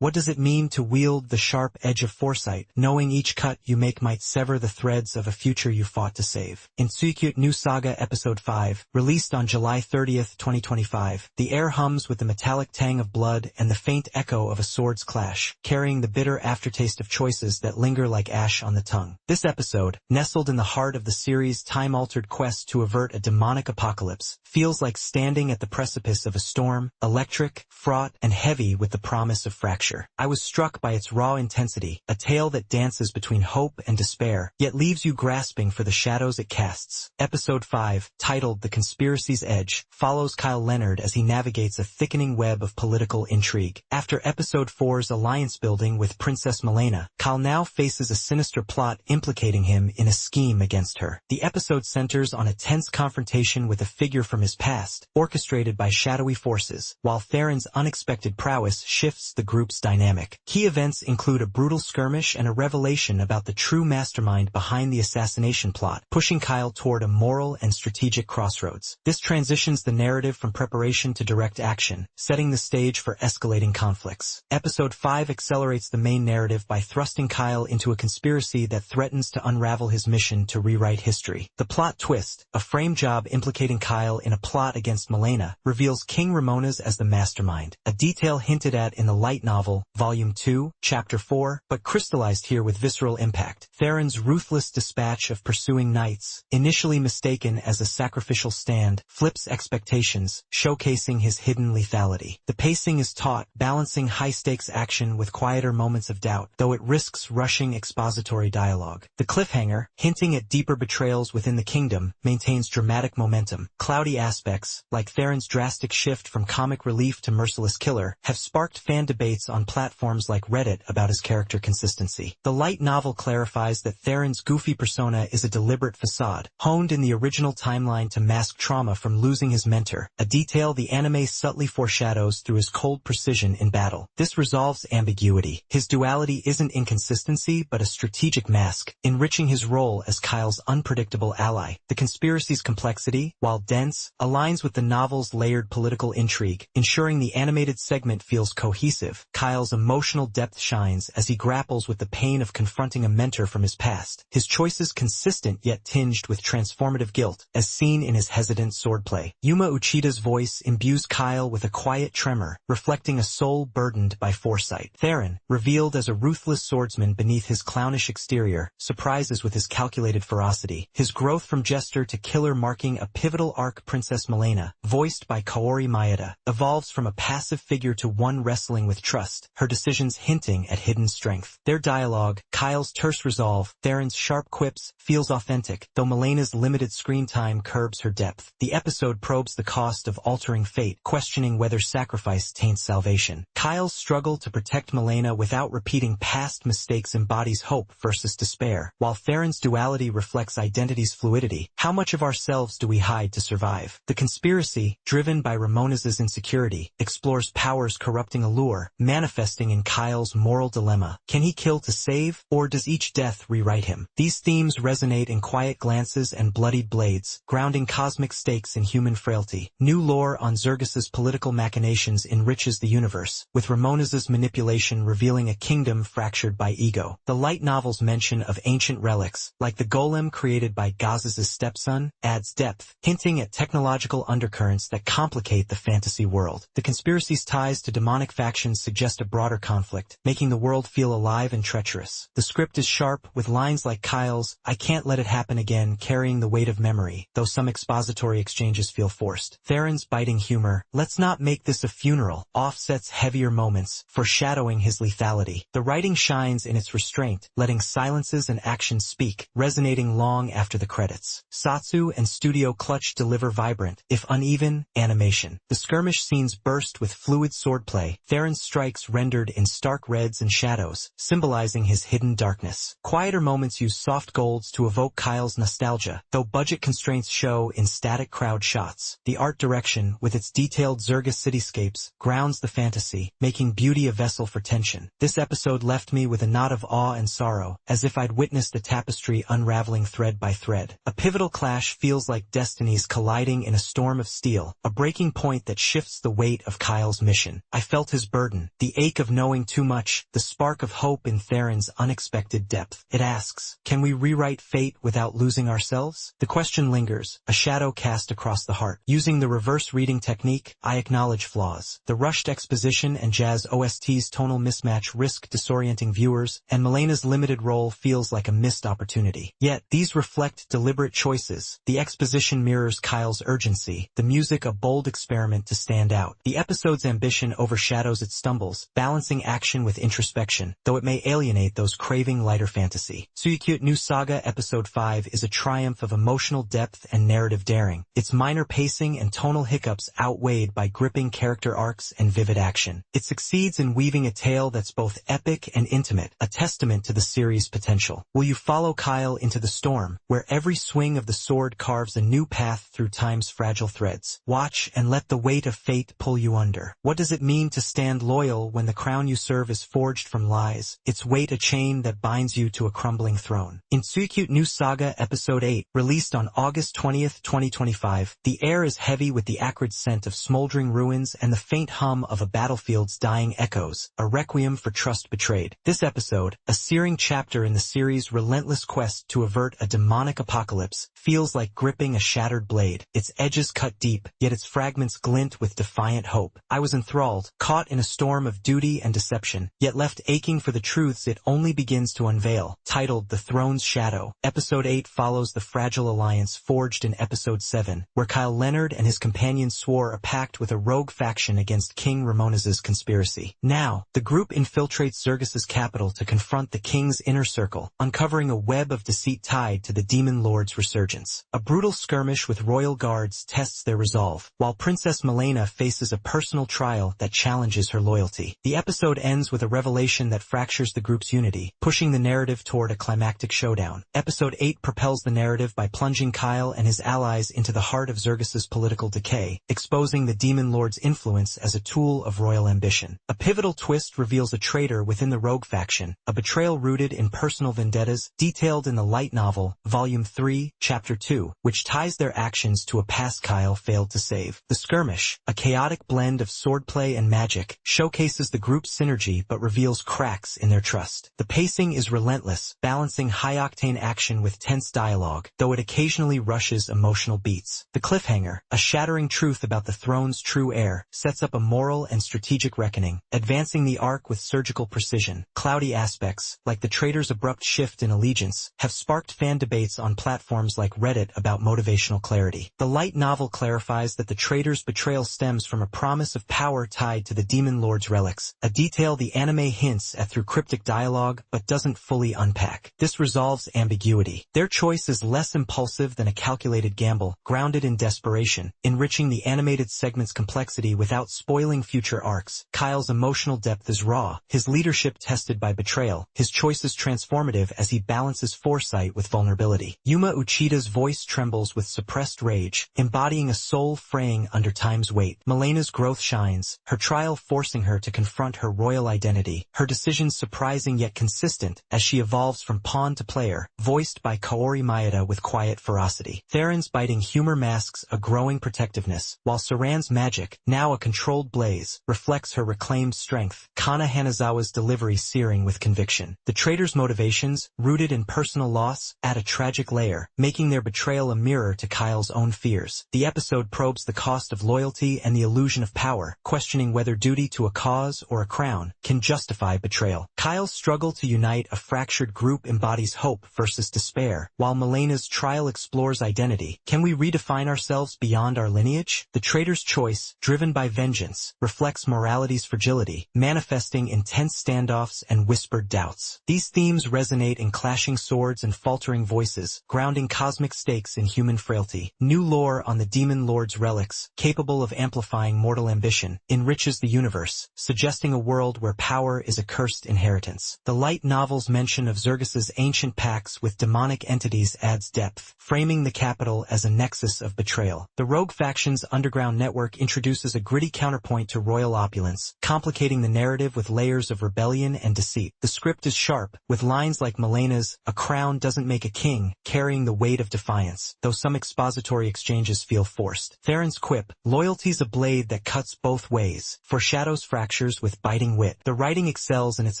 What does it mean to wield the sharp edge of foresight, knowing each cut you make might sever the threads of a future you fought to save? In Tsuyokute New Saga Episode 5, released on July 30th, 2025, the air hums with the metallic tang of blood and the faint echo of a sword's clash, carrying the bitter aftertaste of choices that linger like ash on the tongue. This episode, nestled in the heart of the series' time-altered quest to avert a demonic apocalypse, feels like standing at the precipice of a storm, electric, fraught, and heavy with the promise of fracture. I was struck by its raw intensity, a tale that dances between hope and despair, yet leaves you grasping for the shadows it casts. Episode 5, titled The Conspiracy's Edge, follows Kyle Leonard as he navigates a thickening web of political intrigue. After Episode 4's alliance building with Princess Milena, Kyle now faces a sinister plot implicating him in a scheme against her. The episode centers on a tense confrontation with a figure from his past, orchestrated by shadowy forces, while Theron's unexpected prowess shifts the group's dynamic. Key events include a brutal skirmish and a revelation about the true mastermind behind the assassination plot, pushing Kyle toward a moral and strategic crossroads. This transitions the narrative from preparation to direct action, setting the stage for escalating conflicts. Episode 5 accelerates the main narrative by thrusting Kyle into a conspiracy that threatens to unravel his mission to rewrite history. The plot twist, a frame job implicating Kyle in a plot against Milena, reveals King Ramona's as the mastermind, a detail hinted at in the light novel, Volume 2, Chapter 4, but crystallized here with visceral impact. Theron's ruthless dispatch of pursuing knights, initially mistaken as a sacrificial stand, flips expectations, showcasing his hidden lethality. The pacing is taut, balancing high-stakes action with quieter moments of doubt, though it risks rushing expository dialogue. The cliffhanger, hinting at deeper betrayals within the kingdom, maintains dramatic momentum. Cloudy aspects, like Theron's drastic shift from comic relief to merciless killer, have sparked fan debates on platforms like Reddit about his character consistency. The light novel clarifies that Theron's goofy persona is a deliberate facade, honed in the original timeline to mask trauma from losing his mentor, a detail the anime subtly foreshadows through his cold precision in battle. This resolves ambiguity. His duality isn't inconsistency but a strategic mask, enriching his role as Kyle's unpredictable ally. The conspiracy's complexity, while dense, aligns with the novel's layered political intrigue, ensuring the animated segment feels cohesive. Kyle's emotional depth shines as he grapples with the pain of confronting a mentor from his past, his choices consistent yet tinged with transformative guilt, as seen in his hesitant swordplay. Yuma Uchida's voice imbues Kyle with a quiet tremor, reflecting a soul burdened by foresight. Theron, revealed as a ruthless swordsman beneath his clownish exterior, surprises with his calculated ferocity, his growth from jester to killer marking a pivotal arc. Princess Milena, voiced by Kaori Maeda, evolves from a passive figure to one wrestling with trust, her decisions hinting at hidden strength. Their dialogue, Kyle's terse resolve, Theron's sharp quips, feels authentic, though Milena's limited screen time curbs her depth. The episode probes the cost of altering fate, questioning whether sacrifice taints salvation. Kyle's struggle to protect Milena without repeating past mistakes embodies hope versus despair, while Theron's duality reflects identity's fluidity. How much of ourselves do we hide to survive? The conspiracy, driven by Ramona's insecurity, explores power's corrupting allure, manifesting in Kyle's moral dilemma. Can he kill to save, or does each death rewrite him? These themes resonate in quiet glances and bloodied blades, grounding cosmic stakes in human frailty. New lore on Zergus's political machinations enriches the universe, with Ramona's manipulation revealing a kingdom fractured by ego. The light novel's mention of ancient relics, like the golem created by Gaz's stepson, adds depth, hinting at technological undercurrents that complicate the fantasy world. The conspiracy's ties to demonic factions suggest a broader conflict, making the world feel alive and treacherous. The script is sharp, with lines like Kyle's, "I can't let it happen again," carrying the weight of memory, though some expository exchanges feel forced. Theron's biting humor, "Let's not make this a funeral," offsets heavier moments, foreshadowing his lethality. The writing shines in its restraint, letting silences and actions speak, resonating long after the credits. Satsu and Studio Clutch deliver vibrant, if uneven, animation. The skirmish scenes burst with fluid swordplay, Theron's strikes rendered in stark reds and shadows, symbolizing his hidden darkness. Quieter moments use soft golds to evoke Kyle's nostalgia, though budget constraints show in static crowd shots. The art direction, with its detailed Zergus cityscapes, grounds the fantasy, making beauty a vessel for tension. This episode left me with a knot of awe and sorrow, as if I'd witnessed the tapestry unraveling thread by thread. A pivotal clash feels like destinies colliding in a storm of steel, a breaking point that shifts the weight of Kyle's mission. I felt his burden, the the ache of knowing too much, the spark of hope in Theron's unexpected depth. It asks, can we rewrite fate without losing ourselves? The question lingers, a shadow cast across the heart. Using the reverse reading technique, I acknowledge flaws. The rushed exposition and jazz OST's tonal mismatch risk disorienting viewers, and Milena's limited role feels like a missed opportunity. Yet, these reflect deliberate choices. The exposition mirrors Kyle's urgency, the music a bold experiment to stand out. The episode's ambition overshadows its stumbles, balancing action with introspection, though it may alienate those craving lighter fantasy. Tsuyokute New Saga Episode 5 is a triumph of emotional depth and narrative daring, its minor pacing and tonal hiccups outweighed by gripping character arcs and vivid action. It succeeds in weaving a tale that's both epic and intimate, a testament to the series' potential. Will you follow Kyle into the storm, where every swing of the sword carves a new path through time's fragile threads? Watch and let the weight of fate pull you under. What does it mean to stand loyal when the crown you serve is forged from lies, its weight a chain that binds you to a crumbling throne? In Tsuyokute New Saga Episode 8, released on August 20th, 2025, the air is heavy with the acrid scent of smoldering ruins and the faint hum of a battlefield's dying echoes, a requiem for trust betrayed. This episode, a searing chapter in the series' relentless quest to avert a demonic apocalypse, feels like gripping a shattered blade. Its edges cut deep, yet its fragments glint with defiant hope. I was enthralled, caught in a storm of duty and deception, yet left aching for the truths it only begins to unveil. Titled The Throne's Shadow, Episode 8 follows the fragile alliance forged in Episode 7, where Kyle Leonard and his companions swore a pact with a rogue faction against King Ramonez's conspiracy. Now, the group infiltrates Xerxes' capital to confront the king's inner circle, uncovering a web of deceit tied to the demon lord's resurgence. A brutal skirmish with royal guards tests their resolve, while Princess Milena faces a personal trial that challenges her loyalty. The episode ends with a revelation that fractures the group's unity, pushing the narrative toward a climactic showdown. Episode 8 propels the narrative by plunging Kyle and his allies into the heart of Xerxes' political decay, exposing the demon lord's influence as a tool of royal ambition. A pivotal twist reveals a traitor within the rogue faction, a betrayal rooted in personal vendettas, detailed in the light novel, Volume 3, Chapter 2, which ties their actions to a past Kyle failed to save. The skirmish, a chaotic blend of swordplay and magic, showcases the group's synergy but reveals cracks in their trust. The pacing is relentless, balancing high-octane action with tense dialogue, though it occasionally rushes emotional beats. The cliffhanger, a shattering truth about the throne's true heir, sets up a moral and strategic reckoning, advancing the arc with surgical precision. Cloudy aspects, like the traitor's abrupt shift in allegiance, have sparked fan debates on platforms like Reddit about motivational clarity. The light novel clarifies that the traitor's betrayal stems from a promise of power tied to the demon lord's relics, a detail the anime hints at through cryptic dialogue but doesn't fully unpack. This resolves ambiguity. Their choice is less impulsive than a calculated gamble, grounded in desperation, enriching the animated segment's complexity without spoiling future arcs. Kyle's emotional depth is raw, his leadership tested by betrayal, his choices transformative as he balances foresight with vulnerability. Yuma Uchida's voice trembles with suppressed rage, embodying a soul fraying under time's weight. Milena's growth shines, her trial forcing her to confront her royal identity, her decisions surprising yet consistent as she evolves from pawn to player, voiced by Kaori Maeda with quiet ferocity. Theron's biting humor masks a growing protectiveness, while Saran's magic, now a controlled blaze, reflects her reclaimed strength. Kana Hanazawa's delivery searing with conviction. The traitor's motivations, rooted in personal loss, add a tragic layer, making their betrayal a mirror to Kyle's own fears. The episode probes the cost of loyalty and the illusion of power, questioning whether duty to a cause or a crown can justify betrayal. Kyle's struggle to unite a fractured group embodies hope versus despair, while Milena's trial explores identity. Can we redefine ourselves beyond our lineage? The traitor's choice, driven by vengeance, reflects morality's fragility, manifesting intense standoffs and whispered doubts. These themes resonate in clashing swords and faltering voices, grounding cosmic stakes in human frailty. New lore on the demon lord's relics, capable of amplifying mortal ambition, enriches the universe, suggesting a world where power is a cursed inheritance. The light novel's mention of Xerxes' ancient pacts with demonic entities adds depth, framing the capital as a nexus of betrayal. The rogue faction's underground network introduces a gritty counterpoint to royal opulence, complicating the narrative with layers of rebellion and deceit. The script is sharp, with lines like Milena's, "A crown doesn't make a king," carrying the weight of defiance, though some expository exchanges feel forced. Theron's quip, "Loyalty's a blade that cuts both ways," foreshadows fracture lectures with biting wit. The writing excels in its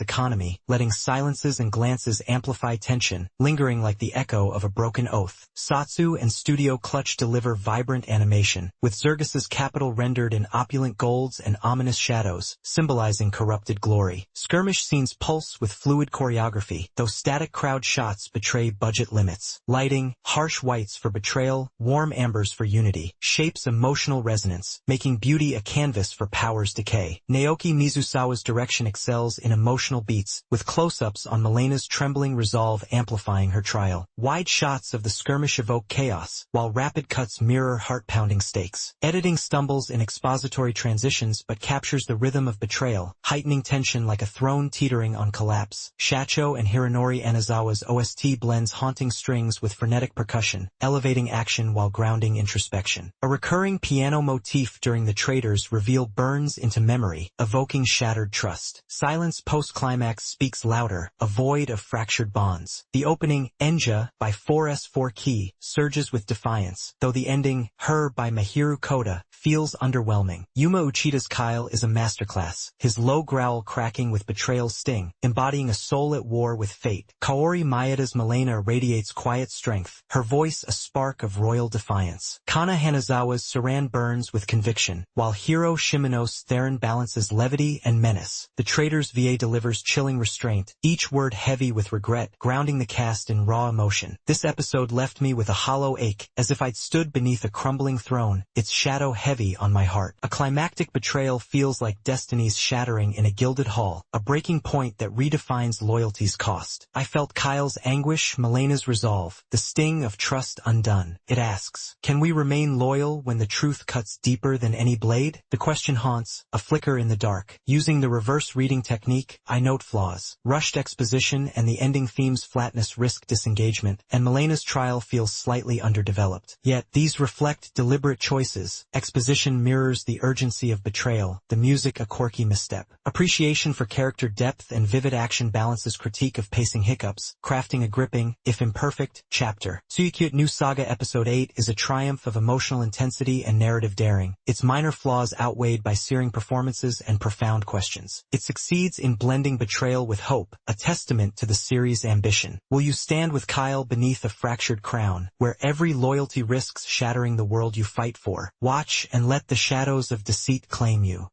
economy, letting silences and glances amplify tension, lingering like the echo of a broken oath. Satsu and Studio Clutch deliver vibrant animation, with Zergus's capital rendered in opulent golds and ominous shadows, symbolizing corrupted glory. Skirmish scenes pulse with fluid choreography, though static crowd shots betray budget limits. Lighting, harsh whites for betrayal, warm ambers for unity, shapes emotional resonance, making beauty a canvas for power's decay. Naoki Mizusawa's direction excels in emotional beats, with close-ups on Milena's trembling resolve amplifying her trial. Wide shots of the skirmish evoke chaos, while rapid cuts mirror heart-pounding stakes. Editing stumbles in expository transitions but captures the rhythm of betrayal, heightening tension like a throne teetering on collapse. Shacho and Hironori Anazawa's OST blends haunting strings with frenetic percussion, elevating action while grounding introspection. A recurring piano motif during the Traders reveal burns into memory, evoking shattered trust. Silence post-climax speaks louder, a void of fractured bonds. The opening, Enja, by 4S4 Key, surges with defiance, though the ending, Her by Mahiru Koda, feels underwhelming. Yuma Uchida's Kyle is a masterclass, his low growl cracking with betrayal's sting, embodying a soul at war with fate. Kaori Maeda's Milena radiates quiet strength, her voice a spark of royal defiance. Kana Hanazawa's Saran burns with conviction, while Hiro Shimano's Theron balances levity and menace. The Trader's VA delivers chilling restraint, each word heavy with regret, grounding the cast in raw emotion. This episode left me with a hollow ache, as if I'd stood beneath a crumbling throne, its shadow heavy on my heart. A climactic betrayal feels like destiny's shattering in a gilded hall, a breaking point that redefines loyalty's cost. I felt Kyle's anguish, Milena's resolve, the sting of trust undone. It asks, can we remain loyal when the truth cuts deeper than any blade? The question haunts, a flicker in the dark. Using the reverse reading technique, I note flaws. Rushed exposition and the ending theme's flatness risk disengagement, and Milena's trial feels slightly underdeveloped. Yet, these reflect deliberate choices. Exposition mirrors the urgency of betrayal, the music a quirky misstep. Appreciation for character depth and vivid action balances critique of pacing hiccups, crafting a gripping, if imperfect, chapter. Tsuyokute New Saga Episode 8 is a triumph of emotional intensity and narrative daring, its minor flaws outweighed by searing performances and profound questions. It succeeds in blending betrayal with hope, a testament to the series' ambition. Will you stand with Kyle beneath a fractured crown, where every loyalty risks shattering the world you fight for? Watch and let the shadows of deceit claim you.